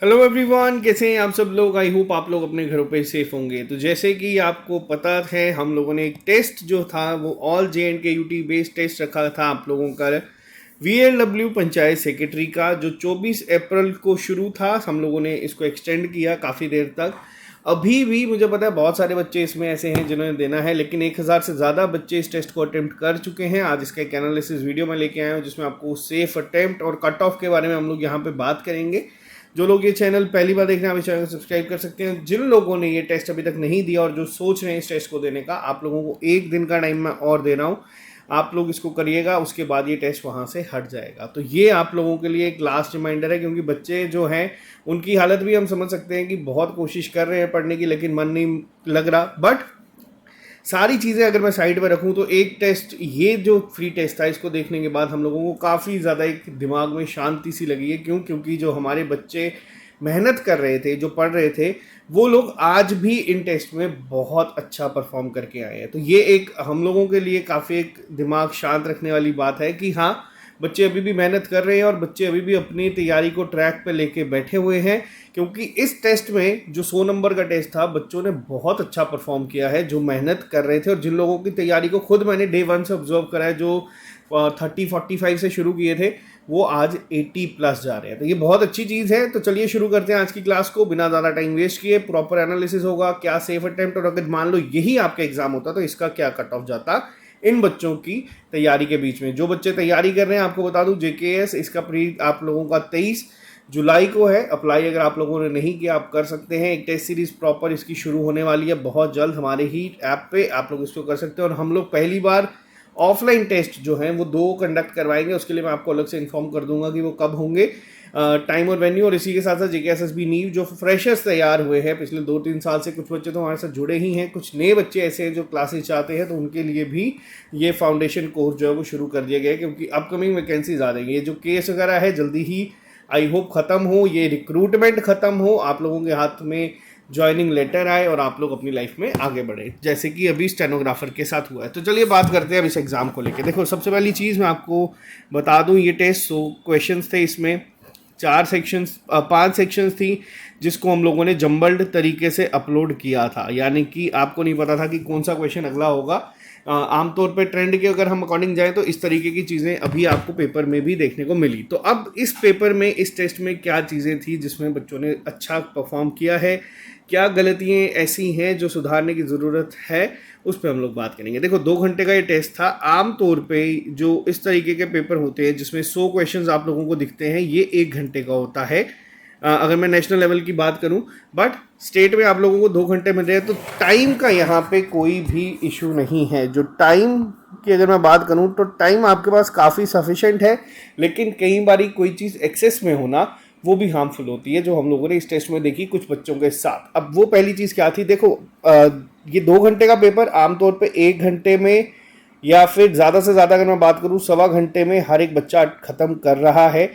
Hello everyone, कैसे हैं आप सब लोग। आई होप आप लोग अपने घरों पे सेफ होंगे। तो जैसे कि आपको पता है, हम लोगों ने एक टेस्ट जो था वो all JNK UT based test रखा था आप लोगों का VLW पंचायत सेक्रेटरी का, जो 24 अप्रैल को शुरू था। हम लोगों ने इसको एक्सटेंड किया काफ़ी देर तक। अभी भी मुझे पता है बहुत सारे बच्चे इसमें ऐसे हैं जिन्होंने देना है, लेकिन 1000 से ज़्यादा बच्चे इस टेस्ट को अटेम्प्ट कर चुके हैं। आज इसका एक एनालिसिस वीडियो में लेके आया हूँ जिसमें आपको सेफ अटेम्प्ट और कट ऑफ के बारे में हम लोग यहाँ पे बात करेंगे। जो लोग ये चैनल पहली बार देख रहे हैं, आप इस चैनल को सब्सक्राइब कर सकते हैं। जिन लोगों ने ये टेस्ट अभी तक नहीं दिया और जो सोच रहे हैं इस टेस्ट को देने का, आप लोगों को एक दिन का टाइम मैं और दे रहा हूँ। आप लोग इसको करिएगा, उसके बाद ये टेस्ट वहाँ से हट जाएगा। तो ये आप लोगों के लिए एक लास्ट रिमाइंडर है, क्योंकि बच्चे जो हैं उनकी हालत भी हम समझ सकते हैं कि बहुत कोशिश कर रहे हैं पढ़ने की, लेकिन मन नहीं लग रहा। बट सारी चीज़ें अगर मैं साइड पर रखूं तो एक टेस्ट, ये जो फ्री टेस्ट था, इसको देखने के बाद हम लोगों को काफ़ी ज़्यादा एक दिमाग में शांति सी लगी है। क्यों? क्योंकि जो हमारे बच्चे मेहनत कर रहे थे, जो पढ़ रहे थे, वो लोग आज भी इन टेस्ट में बहुत अच्छा परफॉर्म करके आए हैं। तो ये एक हम लोगों के लिए काफ़ी एक दिमाग शांत रखने वाली बात है कि हाँ, बच्चे अभी भी मेहनत कर रहे हैं और बच्चे अभी भी अपनी तैयारी को ट्रैक पे लेके बैठे हुए हैं। क्योंकि इस टेस्ट में जो 100 नंबर का टेस्ट था, बच्चों ने बहुत अच्छा परफॉर्म किया है जो मेहनत कर रहे थे। और जिन लोगों की तैयारी को खुद मैंने डे 1 से ऑब्जर्व करा है, जो 30-45 से शुरू किए थे, वो आज 80+ जा रहे हैं। तो ये बहुत अच्छी चीज़ है। तो चलिए शुरू करते हैं आज की क्लास को बिना ज़्यादा टाइम वेस्ट किए। प्रॉपर एनालिसिस होगा, क्या सेफ अटेम्प्ट, और अगर मान लो यही आपका एग्जाम होता तो इसका क्या कट ऑफ जाता इन बच्चों की तैयारी के बीच में। जो बच्चे तैयारी कर रहे हैं, आपको बता दूं, JKS इसका प्री आप लोगों का 23 जुलाई को है। अप्लाई अगर आप लोगों ने नहीं किया, आप कर सकते हैं। एक टेस्ट सीरीज प्रॉपर इसकी शुरू होने वाली है बहुत जल्द हमारे ही ऐप पे, आप लोग इसको कर सकते हैं। और हम लोग पहली बार ऑफलाइन टेस्ट जो हैं वो 2 कंडक्ट करवाएंगे। उसके लिए मैं आपको अलग से इन्फॉर्म कर दूंगा कि वो कब होंगे, टाइम और वेन्यू। और इसी के साथ साथ JKSSB नीव जो फ्रेशर्स तैयार हुए हैं पिछले 2-3 साल से, कुछ बच्चे तो हमारे साथ जुड़े ही हैं, कुछ नए बच्चे ऐसे हैं जो क्लासेस चाहते हैं, तो उनके लिए भी ये फाउंडेशन कोर्स जो है वो शुरू कर दिया गया है। क्योंकि अपकमिंग वैकेंसीज आ रही है, जो केस वगैरह है जल्दी ही आई होप ख़त्म हो, ये रिक्रूटमेंट ख़त्म हो, आप लोगों के हाथ में ज्वाइनिंग लेटर आए और आप लोग अपनी लाइफ में आगे बढ़े, जैसे कि अभी स्टेनोग्राफर के साथ हुआ है। तो चलिए बात करते हैं अब इस एग्ज़ाम को लेके। देखो, सबसे पहली चीज़ मैं आपको बता दूं, ये टेस्ट 100 क्वेश्चंस थे। इसमें 5 सेक्शंस थी, जिसको हम लोगों ने जम्बल्ड तरीके से अपलोड किया था। यानी कि आपको नहीं पता था कि कौन सा क्वेश्चन अगला होगा। आमतौर पे ट्रेंड के अगर हम अकॉर्डिंग जाएं तो इस तरीके की चीज़ें अभी आपको पेपर में भी देखने को मिली। तो अब इस पेपर में, इस टेस्ट में क्या चीज़ें थी जिसमें बच्चों ने अच्छा परफॉर्म किया है, क्या गलतियाँ ऐसी हैं जो सुधारने की ज़रूरत है, उस पर हम लोग बात करेंगे। देखो, 2 घंटे का ये टेस्ट था। आमतौर पे जो इस तरीके के पेपर होते हैं जिसमें 100 क्वेश्चंस आप लोगों को दिखते हैं, ये 1 घंटे का होता है, अगर मैं नेशनल लेवल की बात करूं। बट स्टेट में आप लोगों को 2 घंटे मिल रहे हैं, तो टाइम का यहाँ पे कोई भी इशू नहीं है। जो टाइम की अगर मैं बात करूं तो टाइम आपके पास काफ़ी सफिशेंट है, लेकिन कई बारी कोई चीज़ एक्सेस में होना वो भी हार्मफुल होती है, जो हम लोगों ने इस टेस्ट में देखी कुछ बच्चों के साथ। अब वो पहली चीज़ क्या थी, देखो, ये 2 घंटे का पेपर आमतौर पे 1 घंटे में, या फिर ज़्यादा से ज़्यादा अगर मैं बात करूँ 1.25 घंटे में हर एक बच्चा ख़त्म कर रहा है।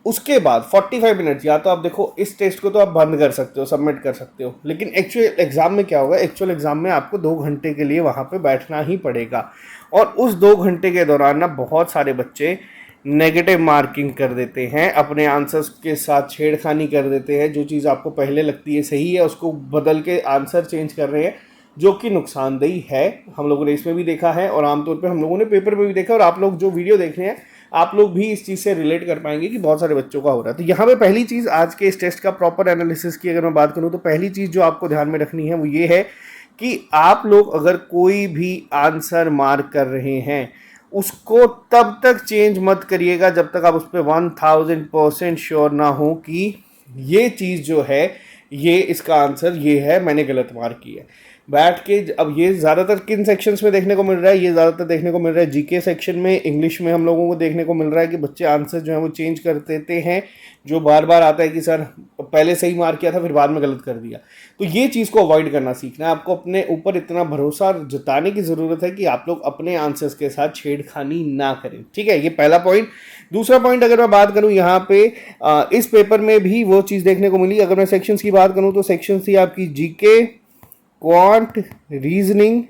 उसके बाद 45 मिनट, या तो आप देखो इस टेस्ट को तो आप बंद कर सकते हो, सबमिट कर सकते हो, लेकिन एक्चुअल एग्जाम में क्या होगा, एक्चुअल एग्जाम में आपको 2 घंटे के लिए वहाँ पे बैठना ही पड़ेगा। और उस 2 घंटे के दौरान ना बहुत सारे बच्चे नेगेटिव मार्किंग कर देते हैं, अपने आंसर्स के साथ छेड़खानी कर देते हैं। जो चीज़ आपको पहले लगती है सही है, उसको बदल के आंसर चेंज कर रहे हैं, जो कि नुकसानदेही है। हम लोगों ने इसमें भी देखा है और आमतौर पे हम लोगों ने पेपर में भी देखा, और आप लोग जो वीडियो देख रहे हैं, आप लोग भी इस चीज़ से रिलेट कर पाएंगे कि बहुत सारे बच्चों का हो रहा है। तो यहाँ पे पहली चीज़, आज के इस टेस्ट का प्रॉपर एनालिसिस की अगर मैं बात करूँ, तो पहली चीज़ जो आपको ध्यान में रखनी है वो ये है कि आप लोग अगर कोई भी आंसर मार्क कर रहे हैं, उसको तब तक चेंज मत करिएगा जब तक आप उस पर 1000% श्योर ना हो कि ये चीज़ जो है, ये इसका आंसर ये है, मैंने गलत मार्क किया है। बैठ के अब ये ज़्यादातर किन सेक्शंस में देखने को मिल रहा है, ये ज़्यादातर देखने को मिल रहा है जीके सेक्शन में, इंग्लिश में हम लोगों को देखने को मिल रहा है कि बच्चे आंसर जो है वो चेंज कर देते हैं। जो बार बार आता है कि सर पहले सही मार्क किया था फिर बाद में गलत कर दिया। तो ये चीज़ को अवॉइड करना सीखना है आपको। अपने ऊपर इतना भरोसा जताने की ज़रूरत है कि आप लोग अपने आंसर्स के साथ छेड़खानी ना करें, ठीक है। ये पहला पॉइंट। दूसरा पॉइंट, अगर मैं बात करूं यहाँ पे, इस पेपर में भी वो चीज़ देखने को मिली। अगर मैं सेक्शंस की बात करूं तो सेक्शंस थी आपकी जीके, क्वांट, रीजनिंग,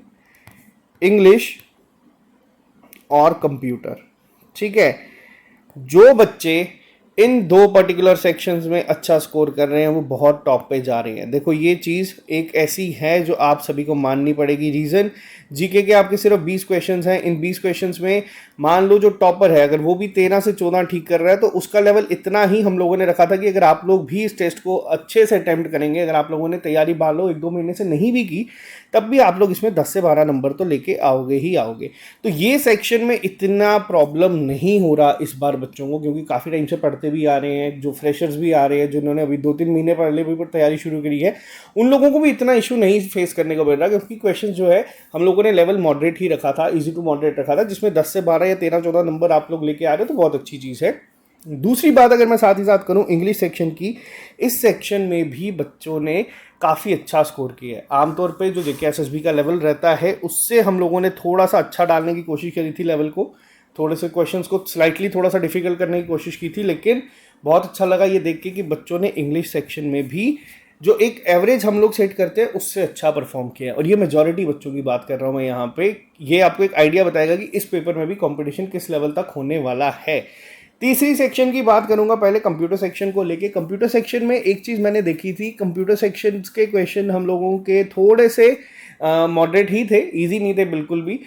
इंग्लिश और कंप्यूटर, ठीक है। जो बच्चे इन दो पर्टिकुलर सेक्शंस में अच्छा स्कोर कर रहे हैं, वो बहुत टॉप पे जा रहे हैं। देखो ये चीज़ एक ऐसी है जो आप सभी को माननी पड़ेगी। रीज़न, जीके के आपके सिर्फ 20 क्वेश्चंस हैं। इन 20 क्वेश्चंस में मान लो जो टॉपर है, अगर वो भी 13 से 14 ठीक कर रहा है, तो उसका लेवल इतना ही हम लोगों ने रखा था कि अगर आप लोग भी इस टेस्ट को अच्छे से अटेम्प्ट करेंगे, अगर आप लोगों ने तैयारी मान लो 1-2 महीने से नहीं भी की, तब भी आप लोग इसमें 10 से 12 नंबर तो लेके आओगे ही आओगे। तो ये सेक्शन में इतना प्रॉब्लम नहीं हो रहा इस बार बच्चों को, क्योंकि काफ़ी टाइम से पढ़ते भी आ रहे हैं, जो फ्रेशर्स भी आ रहे हैं, जिन्होंने अभी 2-3 महीने पहले भी तैयारी शुरू करी है, उन लोगों को भी इतना इशू नहीं फेस करने को मिल रहा, क्योंकि क्वेश्चन जो है हम लोगों ने लेवल मॉडरेट ही रखा था, ईजी टू मॉडरेट रखा था, जिसमें 10 से 12 या 13-14 नंबर आप लोग लेके आ रहे हो, तो बहुत अच्छी चीज़ है। दूसरी बात अगर मैं साथ ही साथ करूं इंग्लिश सेक्शन की, इस सेक्शन में भी बच्चों ने काफ़ी अच्छा स्कोर किया है। आमतौर पे जो जेकेएसएसबी का लेवल रहता है, उससे हम लोगों ने थोड़ा सा अच्छा डालने की कोशिश करी थी लेवल को, थोड़े से क्वेश्चंस को स्लाइटली थोड़ा सा डिफिकल्ट करने की कोशिश की थी, लेकिन बहुत अच्छा लगा ये देख के कि बच्चों ने इंग्लिश सेक्शन में भी जो एक एवरेज हम लोग सेट करते हैं उससे अच्छा परफॉर्म किया है। और ये मेजॉरिटी बच्चों की बात कर रहा हूँ मैं यहाँ पे। ये आपको एक आइडिया बताएगा कि इस पेपर में भी कंपटीशन किस लेवल तक होने वाला है। तीसरी सेक्शन की बात करूंगा पहले कंप्यूटर सेक्शन को लेके। कंप्यूटर सेक्शन में एक चीज़ मैंने देखी थी, कंप्यूटर सेक्शन के क्वेश्चन हम लोगों के थोड़े से मॉडरेट ही थे, इजी नहीं थे बिल्कुल भी।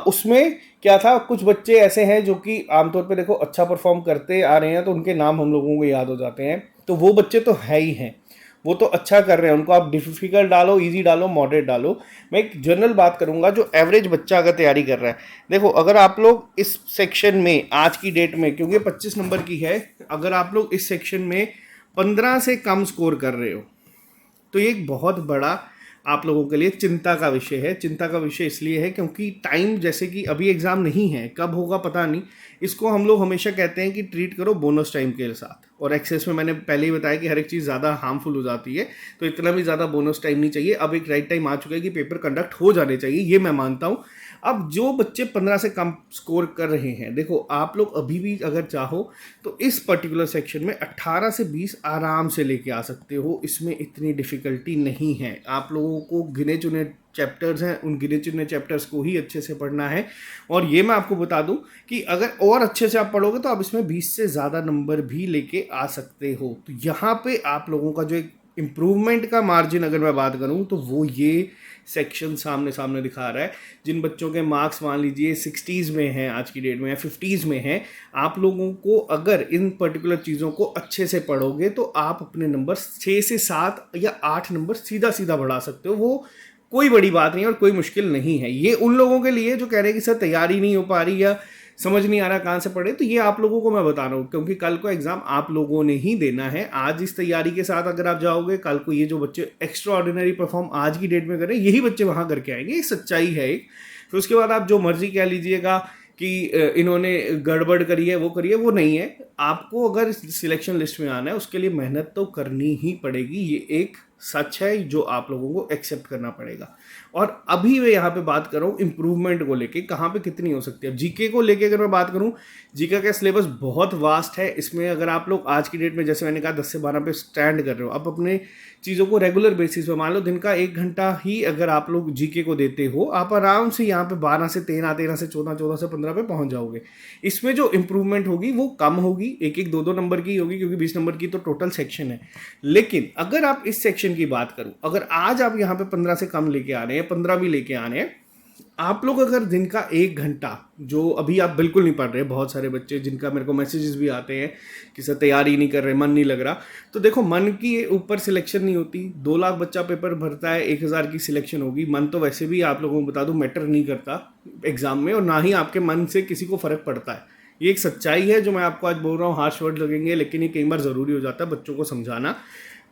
उसमें क्या था, कुछ बच्चे ऐसे हैं जो कि आमतौर पे देखो अच्छा परफॉर्म करते आ रहे हैं, तो उनके नाम हम लोगों को याद हो जाते हैं, तो वो बच्चे तो है ही हैं, वो तो अच्छा कर रहे हैं। उनको आप डिफिकल्ट डालो, इजी डालो, मॉडरेट डालो। मैं एक जनरल बात करूंगा, जो एवरेज बच्चा अगर तैयारी कर रहा है, देखो अगर आप लोग इस सेक्शन में आज की डेट में, क्योंकि 25 नंबर की है, अगर आप लोग इस सेक्शन में 15 से कम स्कोर कर रहे हो, तो ये एक बहुत बड़ा आप लोगों के लिए चिंता का विषय है। चिंता का विषय इसलिए है क्योंकि टाइम, जैसे कि अभी एग्ज़ाम नहीं है, कब होगा पता नहीं, इसको हम लोग हमेशा कहते हैं कि ट्रीट करो बोनस टाइम के साथ। और एक्सेस में मैंने पहले ही बताया कि हर एक चीज़ ज़्यादा हार्मफुल हो जाती है, तो इतना भी ज़्यादा बोनस टाइम नहीं चाहिए। अब एक राइट टाइम आ चुका है कि पेपर कंडक्ट हो जाने चाहिए, ये मैं मानता हूँ। अब जो बच्चे 15 से कम स्कोर कर रहे हैं, देखो आप लोग अभी भी अगर चाहो तो इस पर्टिकुलर सेक्शन में 18 से 20 आराम से लेके आ सकते हो। इसमें इतनी डिफ़िकल्टी नहीं है। आप लोगों को गिने चुने चैप्टर्स हैं, उन गिने चुने चैप्टर्स को ही अच्छे से पढ़ना है। और ये मैं आपको बता दूं कि अगर और अच्छे से आप पढ़ोगे तो आप इसमें 20 से ज़्यादा नंबर भी लेके आ सकते हो। तो यहाँ पे आप लोगों का जो एक इम्प्रूवमेंट का मार्जिन अगर मैं बात करूँ, तो वो ये सेक्शन सामने सामने दिखा रहा है। जिन बच्चों के मार्क्स मान लीजिए 60s में हैं आज की डेट में, या 50s में हैं, आप लोगों को अगर इन पर्टिकुलर चीज़ों को अच्छे से पढ़ोगे तो आप अपने नंबर 6 से 7 या 8 नंबर सीधा सीधा बढ़ा सकते हो। वो कोई बड़ी बात नहीं और कोई मुश्किल नहीं है। ये उन लोगों के लिए जो कह रहे हैं कि सर तैयारी नहीं हो पा रही या समझ नहीं आ रहा कहाँ से पढ़े, तो ये आप लोगों को मैं बता रहा हूँ, क्योंकि कल को एग्जाम आप लोगों ने ही देना है। आज इस तैयारी के साथ अगर आप जाओगे, कल को ये जो बच्चे एक्स्ट्रा ऑर्डिनरी परफॉर्म आज की डेट में कर रहे हैं, यही बच्चे वहाँ करके आएंगे। ये सच्चाई है एक। फिर उसके बाद आप जो मर्जी कह लीजिएगा कि इन्होंने गड़बड़ करी है, वो करी है, वो नहीं है। आपको अगर सिलेक्शन लिस्ट में आना है, उसके लिए मेहनत तो करनी ही पड़ेगी। ये एक सच है जो आप लोगों को एक्सेप्ट करना पड़ेगा। और अभी मैं यहाँ पे बात कर रहा हूँ इम्प्रूवमेंट को लेके, कहाँ पे कितनी हो सकती है। अब जीके को लेके अगर मैं बात करूँ, जीके का सिलेबस बहुत वास्ट है। इसमें अगर आप लोग आज की डेट में, जैसे मैंने कहा, 10 से 12 पे स्टैंड कर रहे हो, अब अपने चीज़ों को रेगुलर बेसिस पे, मान लो दिन का 1 घंटा ही अगर आप लोग जीके को देते हो, आप आराम से यहाँ पे 12 से 13, 13 से 14, 14 से 15 पे पहुँच जाओगे। इसमें जो इम्प्रूवमेंट होगी वो कम होगी, 1-1, 2-2 नंबर की होगी, क्योंकि 20 नंबर की तो टोटल सेक्शन है। लेकिन अगर आप इस सेक्शन की बात करूं, अगर आज आप यहाँ पे 15 से कम लेके आ रहे हैं, 15 भी लेके आने हैं, आप लोग अगर दिन का 1 घंटा, जो अभी आप बिल्कुल नहीं पढ़ रहे, बहुत सारे बच्चे जिनका मेरे को मैसेजेस भी आते हैं कि सर तैयारी नहीं कर रहे, मन नहीं लग रहा, तो देखो मन की ऊपर सिलेक्शन नहीं होती। 2 लाख बच्चा पेपर भरता है, 1000 की सिलेक्शन होगी। मन तो वैसे भी आप लोगों को बता दूं मैटर नहीं करता एग्जाम में, और ना ही आपके मन से किसी को फर्क पड़ता है। ये एक सच्चाई है जो मैं आपको आज बोल रहा हूँ। हार्श वर्ड लगेंगे, लेकिन ये कई बार ज़रूरी हो जाता है बच्चों को समझाना।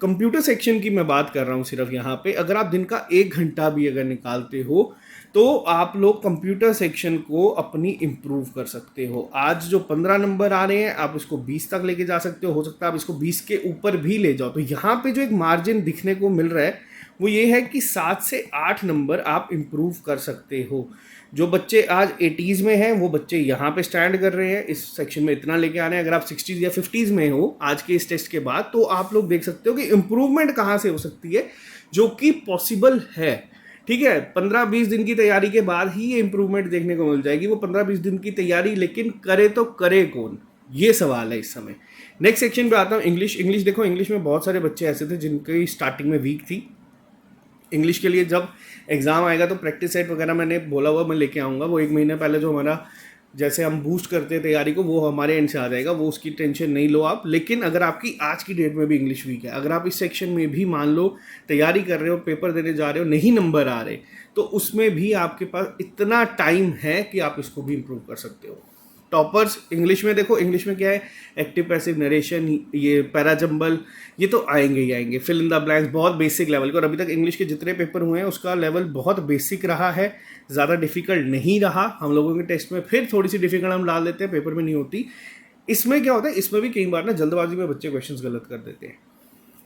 कंप्यूटर सेक्शन की मैं बात कर रहा हूँ सिर्फ यहाँ पे, अगर आप दिन का 1 घंटा भी अगर निकालते हो, तो आप लोग कंप्यूटर सेक्शन को अपनी इम्प्रूव कर सकते हो। आज जो 15 नंबर आ रहे हैं, आप इसको 20 तक लेके जा सकते हो सकता है आप इसको 20 के ऊपर भी ले जाओ। तो यहाँ पे जो एक मार्जिन दिखने को मिल रहा है वो ये है कि 7 से 8 नंबर आप इम्प्रूव कर सकते हो। जो बच्चे आज 80s में हैं, वो बच्चे यहाँ पे स्टैंड कर रहे हैं, इस सेक्शन में इतना लेके आ रहे हैं। अगर आप 60s या 50s में हो आज के इस टेस्ट के बाद, तो आप लोग देख सकते हो कि इम्प्रूवमेंट कहाँ से हो सकती है, जो कि पॉसिबल है। ठीक है, 15-20 दिन की तैयारी के बाद ही ये इम्प्रूवमेंट देखने को मिल जाएगी। वो 15-20 दिन की तैयारी लेकिन करे तो करे कौन, ये सवाल है इस समय। नेक्स्ट सेक्शन पे आता हूँ इंग्लिश। इंग्लिश देखो, इंग्लिश में बहुत सारे बच्चे ऐसे थे जिनकी स्टार्टिंग में वीक थी। इंग्लिश के लिए जब एग्ज़ाम आएगा तो प्रैक्टिस सेट वगैरह मैंने बोला हुआ मैं लेके आऊँगा। वो 1 महीने पहले जो हमारा जैसे हम बूस्ट करते हैं तैयारी को, वो हमारे एंड से आ जाएगा, वो उसकी टेंशन नहीं लो आप। लेकिन अगर आपकी आज की डेट में भी इंग्लिश वीक है, अगर आप इस सेक्शन में भी मान लो तैयारी कर रहे हो, पेपर देने जा रहे हो, नहीं नंबर आ रहे, तो उसमें भी आपके पास इतना टाइम है कि आप इसको भी इम्प्रूव कर सकते हो। टॉपर्स इंग्लिश में देखो, इंग्लिश में क्या है, एक्टिव पैसिव नरेशन, ये पैराजम्बल, ये तो आएंगे ही आएंगे। फिल इन द ब्लैंक्स बहुत बेसिक लेवल के, और अभी तक इंग्लिश के जितने पेपर हुए हैं उसका लेवल बहुत बेसिक रहा है, ज़्यादा डिफिकल्ट नहीं रहा। हम लोगों के टेस्ट में फिर थोड़ी सी डिफिकल्ट हम डाल देते हैं, पेपर में नहीं होती। इसमें क्या होता है, इसमें भी कई बार ना जल्दबाजी में बच्चे क्वेश्चंस गलत कर देते हैं।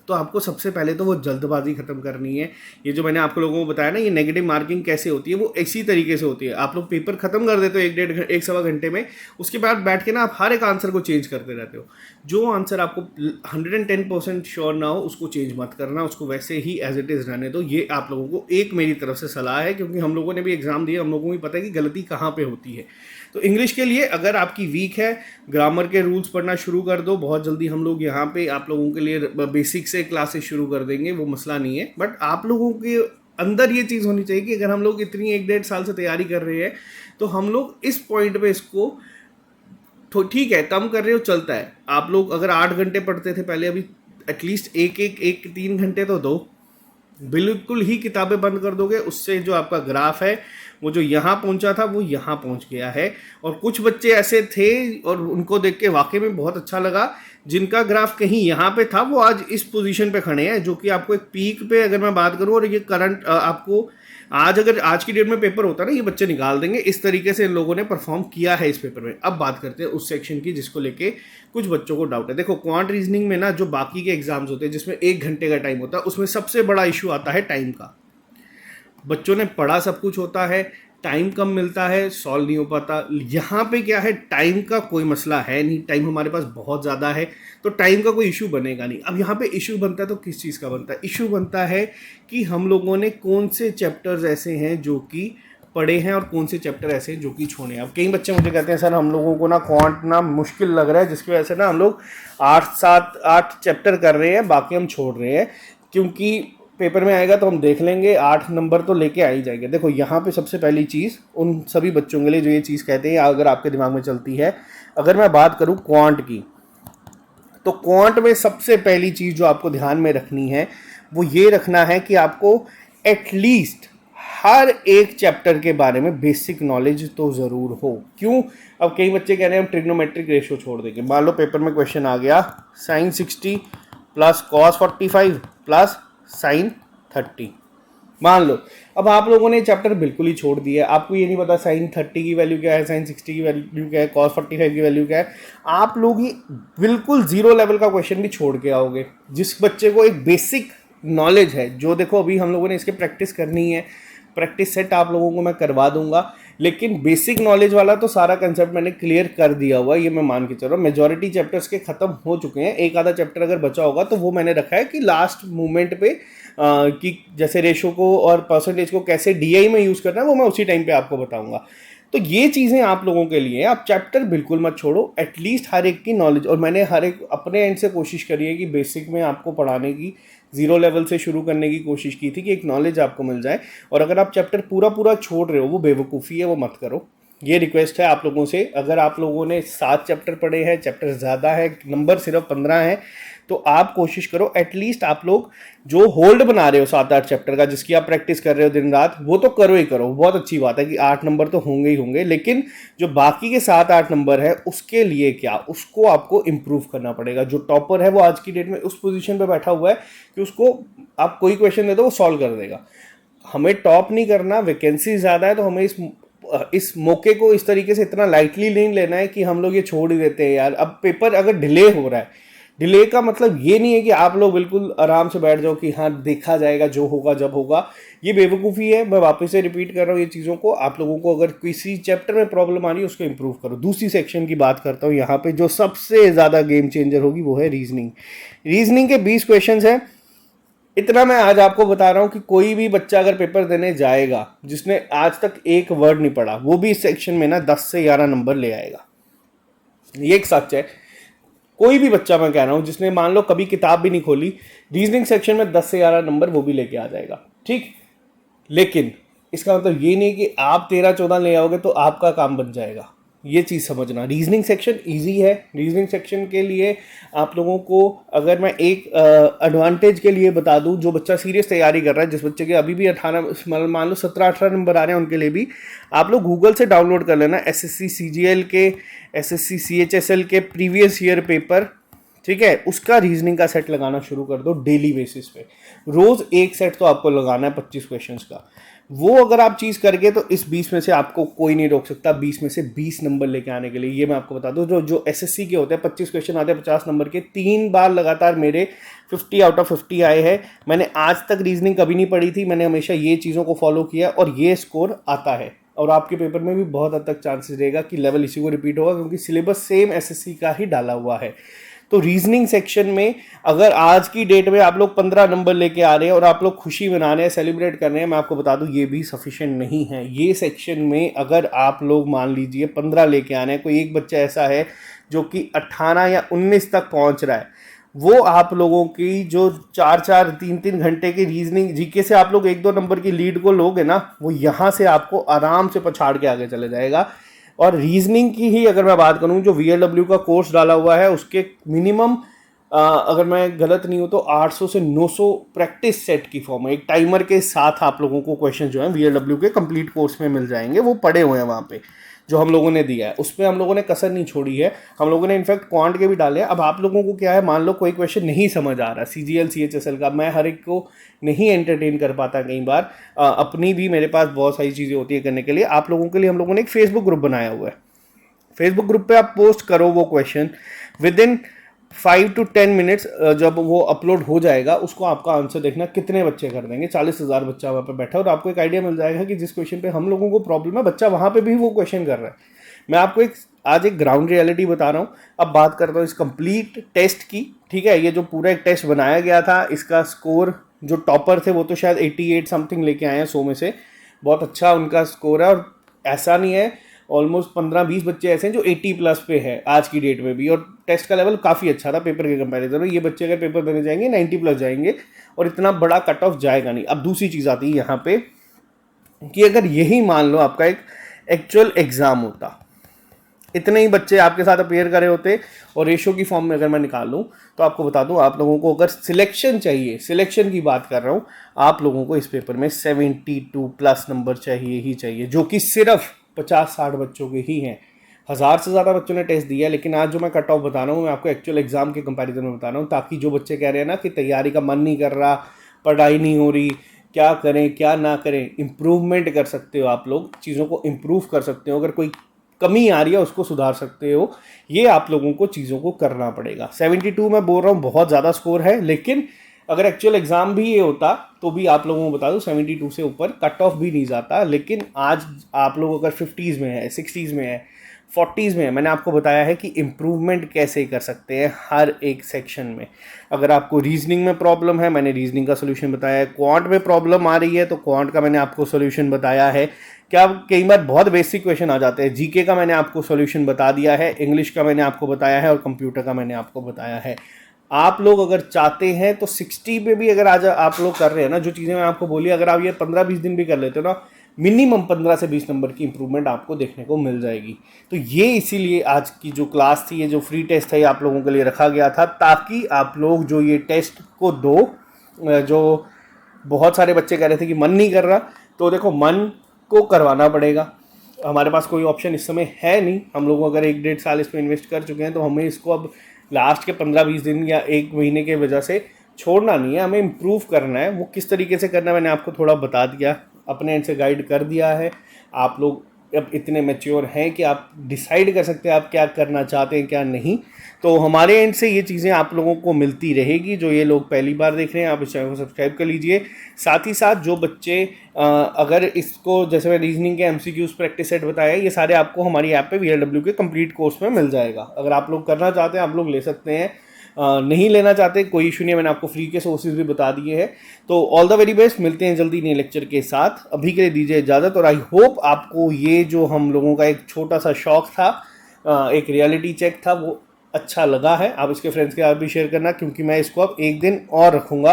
तो आपको सबसे पहले तो वो जल्दबाजी खत्म करनी है। ये जो मैंने आप लोगों को बताया ना, ये नेगेटिव मार्किंग कैसे होती है, वो इसी तरीके से होती है। आप लोग पेपर खत्म कर देते हो 1 1.5 घंटे में, उसके बाद बैठ के ना आप हर एक आंसर को चेंज करते रहते हो। जो आंसर आपको 110% श्योर ना हो उसको चेंज मत करना, उसको वैसे ही एज इट इज़ रहने दो। ये आप लोगों को एक मेरी तरफ से सलाह है, क्योंकि हम लोगों ने भी एग्जाम दिया, हम लोगों को भी पता है कि गलती कहाँ पे होती है। तो इंग्लिश के लिए अगर आपकी वीक है, ग्रामर के रूल्स पढ़ना शुरू कर दो। बहुत जल्दी हम लोग यहाँ पे आप लोगों के लिए बेसिक से क्लासेस शुरू कर देंगे, वो मसला नहीं है। बट आप लोगों के अंदर ये चीज़ होनी चाहिए कि अगर हम लोग इतनी 1 1.5 साल से तैयारी कर रहे हैं, तो हम लोग इस पॉइंट पे इसको तो ठीक है कम कर रहे हो, चलता है। आप लोग अगर 8 घंटे पढ़ते थे पहले, अभी एटलीस्ट एक 3 घंटे तो दो। बिल्कुल ही किताबें बंद कर दोगे, उससे जो आपका ग्राफ है वो जो यहाँ पहुँचा था वो यहाँ पहुँच गया है। और कुछ बच्चे ऐसे थे और उनको देख के वाकई में बहुत अच्छा लगा, जिनका ग्राफ कहीं यहाँ पे था वो आज इस पोजीशन पे खड़े हैं, जो कि आपको एक पीक पे अगर मैं बात करूँ, और ये करंट आपको अगर आज की डेट में पेपर होता ना, ये बच्चे निकाल देंगे। इस तरीके से इन लोगों ने परफॉर्म किया है इस पेपर में। अब बात करते हैं उस सेक्शन की जिसको लेके कुछ बच्चों को डाउट है। देखो, क्वांट रीजनिंग में ना जो बाकी के एग्जाम्स होते हैं जिसमें 1 घंटे का टाइम होता है, उसमें सबसे बड़ा इशू आता है टाइम का। बच्चों ने पढ़ा सब कुछ होता है, टाइम कम मिलता है, सॉल्व नहीं हो पाता। यहाँ पे क्या है, टाइम का कोई मसला है नहीं, टाइम हमारे पास बहुत ज़्यादा है, तो टाइम का कोई इशू बनेगा नहीं। अब यहाँ पे इशू बनता है तो किस चीज़ का बनता है, इशू बनता है कि हम लोगों ने कौन से चैप्टर्स ऐसे हैं जो कि पढ़े हैं और कौन से चैप्टर ऐसे हैं जो कि छोड़े हैं। अब कई बच्चे मुझे कहते हैं सर हम लोगों को ना क्वांट ना मुश्किल लग रहा है, जिसकी वजह से ना हम लोग 8 चैप्टर कर रहे हैं, बाकी हम छोड़ रहे हैं, क्योंकि पेपर में आएगा तो हम देख लेंगे 8 नंबर तो लेके आ ही जाएंगे। देखो, यहाँ पे सबसे पहली चीज़ उन सभी बच्चों के लिए जो ये चीज़ कहते हैं, अगर आपके दिमाग में चलती है, अगर मैं बात करूँ क्वांट की, तो क्वांट में सबसे पहली चीज़ जो आपको ध्यान में रखनी है वो ये रखना है कि आपको एटलीस्ट हर एक चैप्टर के बारे में बेसिक नॉलेज तो ज़रूर हो। क्यों? अब कई बच्चे कह रहे हैं हम ट्रिग्नोमेट्रिक रेशियो छोड़ देंगे। मान लो पेपर में क्वेश्चन आ गया sin 60 plus cos 45 plus sin 30, मान लो। अब आप लोगों ने चैप्टर बिल्कुल ही छोड़ दिया, आपको ये नहीं पता sin 30 की वैल्यू क्या है, sin 60 की वैल्यू क्या है, cos 45 की वैल्यू क्या है। आप लोग ही बिल्कुल जीरो लेवल का क्वेश्चन भी छोड़ के आओगे। जिस बच्चे को एक बेसिक नॉलेज है, जो देखो अभी हम लोगों ने इसके प्रैक्टिस करनी है, प्रैक्टिस सेट आप लोगों को मैं करवा दूंगा, लेकिन बेसिक नॉलेज वाला तो सारा कंसेप्ट मैंने क्लियर कर दिया हुआ है, ये मैं मान के चल रहा हूँ। मेजॉरिटी चैप्टर्स के खत्म हो चुके हैं, एक आधा चैप्टर अगर बचा होगा तो वो मैंने रखा है कि लास्ट मोमेंट पे कि जैसे रेशो को और परसेंटेज को कैसे डीआई में यूज़ करना है वो मैं उसी टाइम पे आपको बताऊंगा। तो ये चीज़ें आप लोगों के लिए, आप चैप्टर बिल्कुल मत छोड़ो, एटलीस्ट हर एक की नॉलेज। और मैंने हर एक अपने एंड से कोशिश करी है कि बेसिक में आपको पढ़ाने की, जीरो लेवल से शुरू करने की कोशिश की थी कि एक नॉलेज आपको मिल जाए। और अगर आप चैप्टर पूरा छोड़ रहे हो वो बेवकूफ़ी है, वो मत करो। ये रिक्वेस्ट है आप लोगों से। अगर आप लोगों ने 7 चैप्टर पढ़े हैं, चैप्टर ज़्यादा है, नंबर सिर्फ 15 है, तो आप कोशिश करो एटलीस्ट आप लोग जो होल्ड बना रहे हो 7-8 चैप्टर का, जिसकी आप प्रैक्टिस कर रहे हो दिन रात, वो तो करो ही करो। बहुत अच्छी बात है कि 8 नंबर तो होंगे ही होंगे, लेकिन जो बाकी के 7-8 नंबर है उसके लिए क्या, उसको आपको इम्प्रूव करना पड़ेगा। जो टॉपर है वो आज की डेट में उस पोजीशन पे बैठा हुआ है कि उसको आप कोई क्वेश्चन दे दो वो सॉल्व कर देगा। हमें टॉप नहीं करना, वैकेंसी ज़्यादा है, तो हमें इस मौके को इस तरीके से इतना लाइटली नहीं लेना है कि हम लोग ये छोड़ ही देते हैं यार। अब पेपर अगर डिले हो रहा है, डिले का मतलब ये नहीं है कि आप लोग बिल्कुल आराम से बैठ जाओ कि हाँ देखा जाएगा जो होगा जब होगा। ये बेवकूफ़ी है। मैं वापस से रिपीट कर रहा हूँ ये चीज़ों को। आप लोगों को अगर किसी चैप्टर में प्रॉब्लम आ रही है उसको इंप्रूव करो। दूसरी सेक्शन की बात करता हूँ यहाँ पे, जो सबसे ज़्यादा गेम चेंजर होगी वो है रीजनिंग। रीजनिंग के 20 क्वेश्चन हैं। इतना मैं आज आपको बता रहा हूँ कि कोई भी बच्चा अगर पेपर देने जाएगा जिसने आज तक एक वर्ड नहीं पढ़ा, वो भी इस सेक्शन में ना 10 से 11 नंबर ले आएगा। ये एक सच है। कोई भी बच्चा मैं कह रहा हूँ जिसने मान लो कभी किताब भी नहीं खोली, रीजनिंग सेक्शन में 10 से 11 नंबर वो भी लेके आ जाएगा, ठीक। लेकिन इसका मतलब ये नहीं कि आप 13-14 ले आओगे तो आपका काम बन जाएगा, ये चीज़ समझना। रीजनिंग सेक्शन इजी है। रीजनिंग सेक्शन के लिए आप लोगों को अगर मैं एक एडवांटेज के लिए बता दूं, जो बच्चा सीरियस तैयारी कर रहा है, जिस बच्चे के अभी भी 18 मान लो 17-18 नंबर आ रहे हैं, उनके लिए भी आप लोग गूगल से डाउनलोड कर लेना एसएससी सीजीएल के, एसएससी सीएचएसएल के प्रीवियस ईयर पेपर, ठीक है। उसका रीजनिंग का सेट लगाना शुरू कर दो डेली बेसिस पे। रोज एक सेट तो आपको लगाना है 25 क्वेश्चंस का। वो अगर आप चीज़ करके तो इस 20 में से आपको कोई नहीं रोक सकता 20 में से 20 नंबर लेके आने के लिए। ये मैं आपको बता दूं, जो एसएससी के होते हैं 25 क्वेश्चन आते हैं 50 नंबर के, 3 बार लगातार मेरे 50 आउट ऑफ 50 आए हैं। मैंने आज तक रीजनिंग कभी नहीं पढ़ी थी, मैंने हमेशा ये चीज़ों को फॉलो किया और ये स्कोर आता है। और आपके पेपर में भी बहुत हद तक चांसेस रहेगा कि लेवल इसी को रिपीट होगा, क्योंकि सिलेबस सेम एसएससी का ही डाला हुआ है। तो रीजनिंग सेक्शन में अगर आज की डेट में आप लोग 15 नंबर लेके आ रहे हैं और आप लोग खुशी मना रहे हैं, सेलिब्रेट कर रहे हैं, मैं आपको बता दूं ये भी सफिशिएंट नहीं है। ये सेक्शन में अगर आप लोग मान लीजिए 15 लेके आ रहे हैं, कोई एक बच्चा ऐसा है जो कि 18 या 19 तक पहुंच रहा है, वो आप लोगों की जो 4-4 3-3 घंटे की रीजनिंग जीके से आप लोग 1-2 नंबर की लीड को लोगे ना, वो यहाँ से आपको आराम से पछाड़ के आगे चले जाएगा। और रीजनिंग की ही अगर मैं बात करूं, जो VLW का कोर्स डाला हुआ है उसके मिनिमम अगर मैं गलत नहीं हूं तो 800 से 900 प्रैक्टिस सेट की फॉर्म है। एक टाइमर के साथ आप लोगों को क्वेश्चन जो है VLW के कंप्लीट कोर्स में मिल जाएंगे, वो पड़े हुए हैं वहाँ पे जो हम लोगों ने दिया है। उसमें हम लोगों ने कसर नहीं छोड़ी है, हम लोगों ने इनफैक्ट क्वांट के भी डाले हैं। अब आप लोगों को क्या है, मान लो कोई क्वेश्चन नहीं समझ आ रहा CGL CHSL का, मैं हर एक को नहीं एंटरटेन कर पाता कई बार, अपनी भी मेरे पास बहुत सारी चीज़ें होती है करने के लिए। आप लोगों के लिए हम लोगों ने एक फेसबुक ग्रुप बनाया हुआ है। फेसबुक ग्रुप पे आप पोस्ट करो वो question, with in 5 to 10 minutes जब वो अपलोड हो जाएगा, उसको आपका आंसर देखना कितने बच्चे कर देंगे। 40,000 बच्चा वहाँ पे बैठा है और आपको एक आइडिया मिल जाएगा कि जिस क्वेश्चन पे हम लोगों को प्रॉब्लम है, बच्चा वहाँ पे भी वो क्वेश्चन कर रहा है। मैं आपको आज एक ग्राउंड रियलिटी बता रहा हूँ। अब बात करता हूँ इस कंप्लीट टेस्ट की, ठीक है। ये जो पूरा एक टेस्ट बनाया गया था, इसका स्कोर जो टॉपर थे वो तो शायद 88 समथिंग लेके आए हैं 100 में से, बहुत अच्छा उनका स्कोर है। और ऐसा नहीं है, ऑलमोस्ट 15-20 बच्चे ऐसे हैं जो 80+ पे है आज की डेट में भी, और टेस्ट का लेवल काफ़ी अच्छा था पेपर के कंपैरिजन में। ये बच्चे अगर पेपर देने जाएंगे 90+ जाएंगे और इतना बड़ा कट ऑफ जाएगा नहीं। अब दूसरी चीज़ आती है यहाँ पे कि अगर यही मान लो आपका एक एक्चुअल एग्ज़ाम होता, इतने ही बच्चे आपके साथ अपेयर करे होते और रेशो की फॉर्म में अगर मैं निकाल लूँ तो आपको बता दूँ, आप लोगों को अगर सिलेक्शन चाहिए, सिलेक्शन की बात कर रहा हूँ, आप लोगों को इस पेपर में 72+ नंबर चाहिए ही चाहिए, जो कि सिर्फ 50-60 बच्चों के ही हैं। 1000 से ज़्यादा बच्चों ने टेस्ट दिया है, लेकिन आज जो मैं कट ऑफ बता रहा हूँ मैं आपको एक्चुअल एग्जाम के कंपैरिजन में बता रहा हूँ, ताकि जो बच्चे कह रहे हैं ना कि तैयारी का मन नहीं कर रहा, पढ़ाई नहीं हो रही, क्या करें क्या ना करें, इम्प्रूवमेंट कर सकते हो आप लोग, चीज़ों को इम्प्रूव कर सकते हो। अगर कोई कमी आ रही है उसको सुधार सकते हो, ये आप लोगों को चीज़ों को करना पड़ेगा। 72 मैं बोल रहा हूँ बहुत ज़्यादा स्कोर है, लेकिन अगर एक्चुअल एग्जाम भी ये होता तो भी आप लोगों को बता दूं 72 से ऊपर कट ऑफ भी नहीं जाता। लेकिन आज आप लोग अगर 50s में है, 60s में है, 40s में है, मैंने आपको बताया है कि इम्प्रूवमेंट कैसे कर सकते हैं हर एक सेक्शन में। अगर आपको रीजनिंग में प्रॉब्लम है, मैंने रीजनिंग का सोल्यूशन बताया है। क्वांट में प्रॉब्लम आ रही है तो क्वांट का मैंने आपको सोल्यूशन बताया है। क्या कई बार बहुत बेसिक क्वेश्चन आ जाते हैं, जीके का मैंने आपको सोल्यूशन बता दिया है, इंग्लिश का मैंने आपको बताया है और कंप्यूटर का मैंने आपको बताया है। आप लोग अगर चाहते हैं तो 60 पे भी अगर आज आप लोग कर रहे हैं ना, जो चीज़ें मैं आपको बोली, अगर आप ये 15-20 दिन भी कर लेते हो ना, मिनिमम 15 से 20 नंबर की इंप्रूवमेंट आपको देखने को मिल जाएगी। तो ये इसीलिए आज की जो क्लास थी, ये जो फ्री टेस्ट है, आप लोगों के लिए रखा गया था, ताकि आप लोग जो ये टेस्ट को दो, जो बहुत सारे बच्चे कह रहे थे कि मन नहीं कर रहा, तो देखो मन को करवाना पड़ेगा। हमारे पास कोई ऑप्शन इस समय है नहीं। हम लोग अगर 1-1.5 साल इसमें इन्वेस्ट कर चुके हैं तो हमें इसको अब लास्ट के 15-20 दिन या 1 महीने के वजह से छोड़ना नहीं है, हमें इम्प्रूव करना है। वो किस तरीके से करना है मैंने आपको थोड़ा बता दिया, अपने एंड से गाइड कर दिया है। आप लोग अब इतने मैच्योर हैं कि आप डिसाइड कर सकते हैं आप क्या करना चाहते हैं क्या नहीं। तो हमारे एंड से ये चीज़ें आप लोगों को मिलती रहेगी। जो ये लोग पहली बार देख रहे हैं, आप इस चैनल को सब्सक्राइब कर लीजिए। साथ ही साथ जो बच्चे अगर इसको, जैसे मैं रीजनिंग के MCQs प्रैक्टिस सेट बताया, ये सारे आपको हमारी ऐप पे VLW के कंप्लीट कोर्स में मिल जाएगा। अगर आप लोग करना चाहते हैं आप लोग ले सकते हैं, नहीं लेना चाहते कोई इशू नहीं है, मैंने आपको फ्री के सोर्सेज भी बता दिए हैं। तो ऑल द वेरी बेस्ट, मिलते हैं जल्दी नए लेक्चर के साथ। अभी के लिए दीजिए इजाज़त, और आई होप आपको ये जो हम लोगों का एक छोटा सा शौक था, एक रियलिटी चेक था, वो अच्छा लगा है आप इसके फ्रेंड्स के साथ भी शेयर करना, क्योंकि मैं इसको अब एक दिन और रखूँगा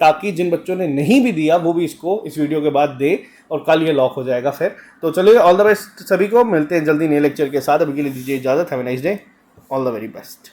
ताकि जिन बच्चों ने नहीं भी दिया वो भी इसको इस वीडियो के बाद दे, और कल ये लॉक हो जाएगा फिर। तो चलिए, ऑल द बेस्ट सभी को, मिलते हैं जल्दी नए लेक्चर के साथ। अभी के लिए दीजिए इजाज़त। Have a nice day, all the very best.